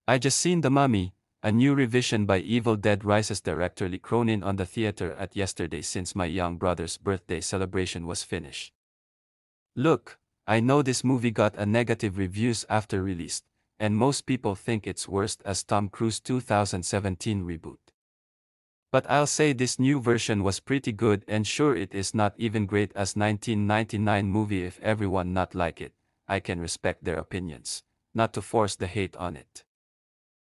I just seen The Mummy, a new revision by Evil Dead Rises director Cronin on the theater at yesterday since my young brother's birthday celebration was finished. Look, I know this movie got a negative reviews after release, and most people think it's worst as Tom Cruise 2017 reboot. But I'll say this new version was pretty good, and sure it is not even great as 1999 movie. If everyone not like it, I can respect their opinions, not to force the hate on it.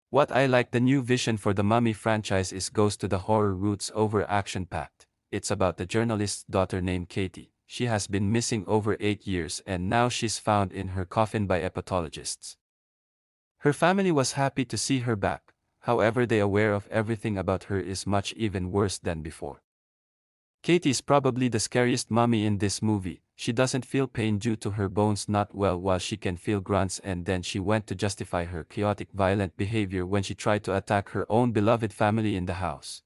What I like the new vision for the Mummy franchise is goes to the horror roots over action-packed. It's about the journalist's daughter named Katie. She has been missing over 8 years and now she's found in her coffin by pathologists. Her family was happy to see her back, however they aware of everything about her is much even worse than before. Katie is probably the scariest mummy in this movie. She doesn't feel pain due to her bones not well while she can feel grunts, and then she went to justify her chaotic violent behavior when she tried to attack her own beloved family in the house.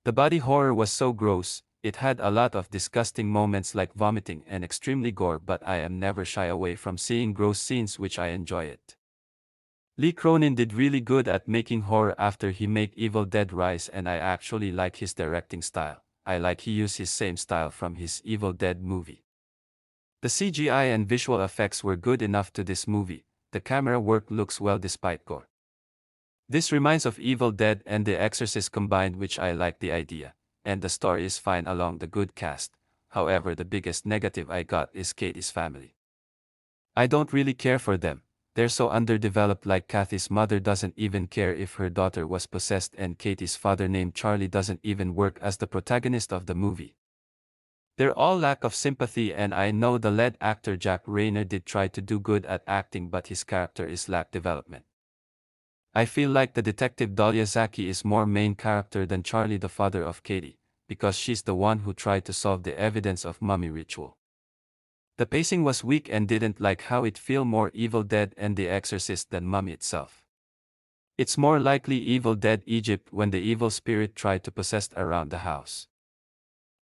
The body horror was so gross, it had a lot of disgusting moments like vomiting and extremely gore, but I am never shy away from seeing gross scenes which I enjoy it. Cronin did really good at making horror after he made Evil Dead Rise, and I actually like his directing style. I like he used his same style from his Evil Dead movie. The CGI and visual effects were good enough to this movie. The camera work looks well despite gore. This reminds of Evil Dead and The Exorcist combined, which I like the idea, and the story is fine along the good cast. However, the biggest negative I got is Katie's family. I don't really care for them. They're so underdeveloped, like Kathy's mother doesn't even care if her daughter was possessed, and Katie's father named Charlie doesn't even work as the protagonist of the movie. They're all lack of sympathy, and I know the lead actor Jack Rayner did try to do good at acting, but his character is lack development. I feel like the detective Dahlia Zaki is more main character than Charlie, the father of Katie, because she's the one who tried to solve the evidence of mummy ritual. The pacing was weak and didn't like how it feel more Evil Dead and The Exorcist than Mummy itself. It's more likely Evil Dead Egypt when the evil spirit tried to possess around the house.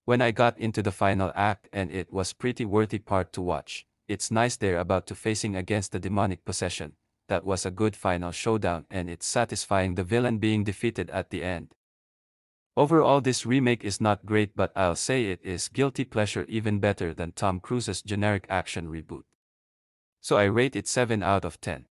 When I got into the final act, and it was pretty worthy part to watch. It's nice they're about to facing against the demonic possession. That was a good final showdown, and it's satisfying the villain being defeated at the end. Overall, this remake is not great, but I'll say it is guilty pleasure, even better than Tom Cruise's generic action reboot. So I rate it 7 out of 10.